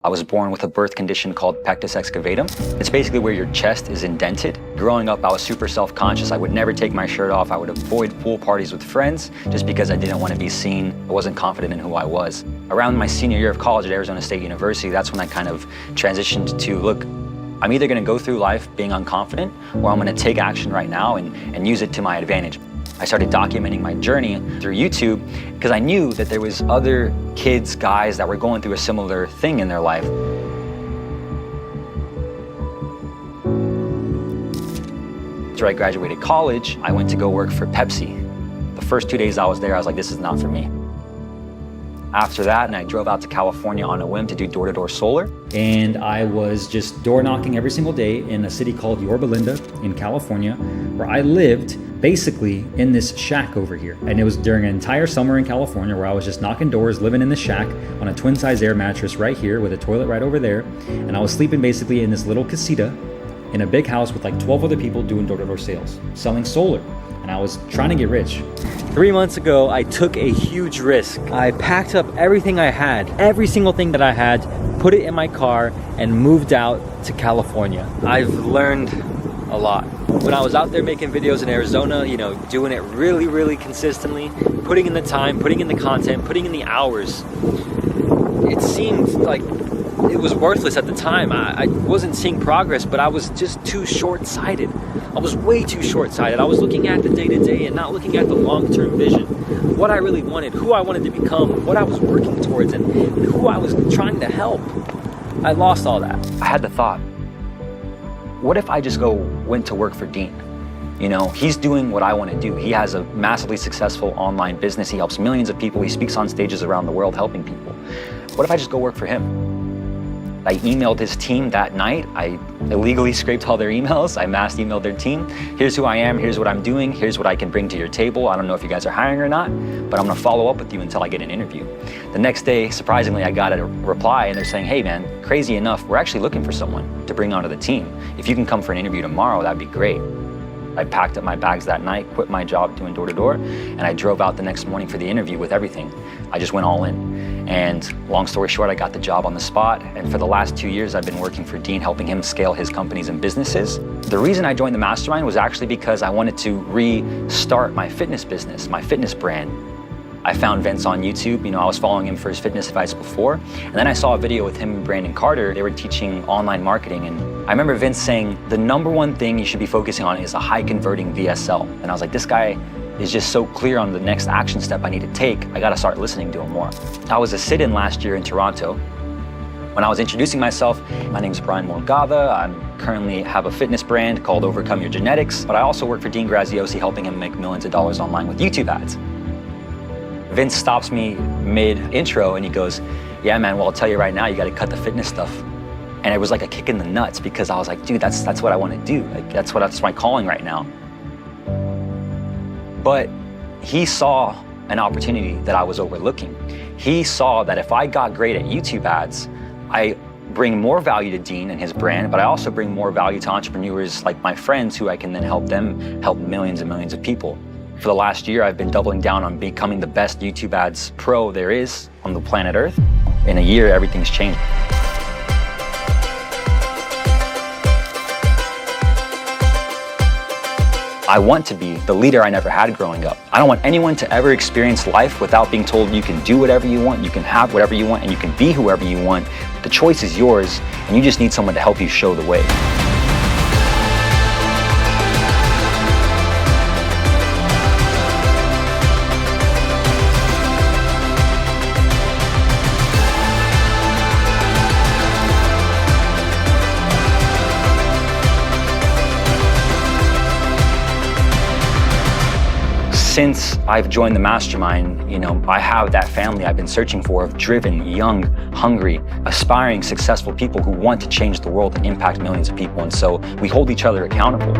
I was born with a birth condition called pectus excavatum. It's basically where your chest is indented. Growing up, I was super self-conscious. I would never take my shirt off. I would avoid pool parties with friends just because I didn't want to be seen. I wasn't confident in who I was. Around my senior year of college at Arizona State University, that's when I kind of transitioned to, look, I'm either going to go through life being unconfident or I'm going to take action right now and use it to my advantage. I started documenting my journey through YouTube because I knew that there was other kids, guys that were going through a similar thing in their life. After I graduated college, I went to go work for Pepsi. The first 2 days I was there, I was like, this is not for me. After that, and I drove out to California on a whim to do door-to-door solar. And I was just door knocking every single day in a city called Yorba Linda in California, where I lived basically in this shack over here. And it was during an entire summer in California where I was just knocking doors, living in this shack on a twin size air mattress right here with a toilet right over there. And I was sleeping basically in this little casita in a big house with like 12 other people doing door-to-door sales, selling solar. And I was trying to get rich. 3 months ago, I took a huge risk. I packed up everything I had, every single thing that I had, put it in my car, and moved out to California. I've learned a lot. When I was out there making videos in Arizona, doing it really, really consistently, putting in the time, putting in the content, putting in the hours, it seemed like it was worthless at the time. I wasn't seeing progress, but I was just too short-sighted. I was way too short-sighted. I was looking at the day-to-day and not looking at the long-term vision. What I really wanted, who I wanted to become, what I was working towards, and who I was trying to help. I lost all that. I had the thought, what if I just went to work for Dean? He's doing what I want to do. He has a massively successful online business. He helps millions of people. He speaks on stages around the world helping people. What if I just go work for him? I emailed his team that night. I illegally scraped all their emails. I mass emailed their team. Here's who I am, here's what I'm doing, here's what I can bring to your table. I don't know if you guys are hiring or not, but I'm gonna follow up with you until I get an interview. The next day, surprisingly, I got a reply and they're saying, hey man, crazy enough, we're actually looking for someone to bring onto the team. If you can come for an interview tomorrow, that'd be great. I packed up my bags that night, quit my job doing door-to-door, and I drove out the next morning for the interview with everything. I just went all in. And long story short, I got the job on the spot. And for the last 2 years, I've been working for Dean, helping him scale his companies and businesses. The reason I joined the mastermind was actually because I wanted to restart my fitness business, my fitness brand. I found Vince on YouTube. I was following him for his fitness advice before. And then I saw a video with him and Brandon Carter. They were teaching online marketing. And I remember Vince saying, the number one thing you should be focusing on is a high converting VSL. And I was like, this guy is just so clear on the next action step I need to take. I gotta start listening to him more. I was a sit-in last year in Toronto. When I was introducing myself, my name is Moncada. I currently have a fitness brand called Overcome Your Genetics, but I also work for Dean Graziosi, helping him make millions of dollars online with YouTube ads. Vince stops me mid-intro and he goes, yeah, man, well, I'll tell you right now, you got to cut the fitness stuff. And it was like a kick in the nuts because I was like, dude, that's what I want to do. Like, that's my calling right now. But he saw an opportunity that I was overlooking. He saw that if I got great at YouTube ads, I bring more value to Dean and his brand, but I also bring more value to entrepreneurs like my friends who I can then help them help millions and millions of people. For the last year, I've been doubling down on becoming the best YouTube ads pro there is on the planet Earth. In a year, everything's changed. I want to be the leader I never had growing up. I don't want anyone to ever experience life without being told you can do whatever you want, you can have whatever you want, and you can be whoever you want. The choice is yours, and you just need someone to help you show the way. Since I've joined the mastermind, I have that family I've been searching for of driven, young, hungry, aspiring, successful people who want to change the world and impact millions of people. And so we hold each other accountable.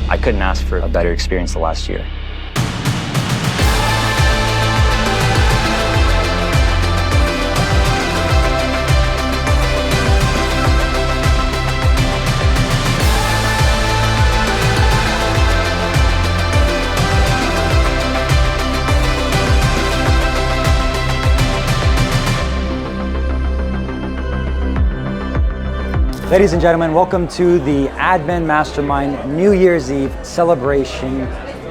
I couldn't ask for a better experience the last year. Ladies and gentlemen, welcome to the Advent Mastermind New Year's Eve celebration.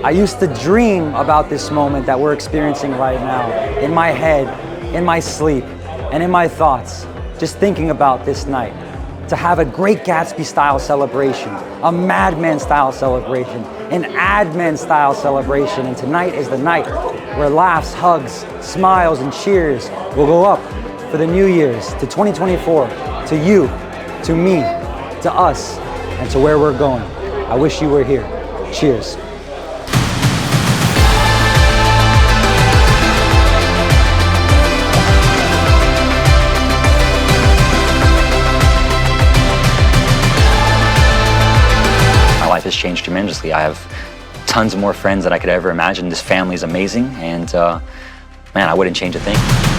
I used to dream about this moment that we're experiencing right now, in my head, in my sleep, and in my thoughts, just thinking about this night. To have a Great Gatsby style celebration, a Mad Men style celebration, an Ad Men style celebration, and tonight is the night where laughs, hugs, smiles, and cheers will go up for the New Year's, to 2024, to you, to me, to us, and to where we're going. I wish you were here. Cheers. My life has changed tremendously. I have tons more friends than I could ever imagine. This family is amazing, and man, I wouldn't change a thing.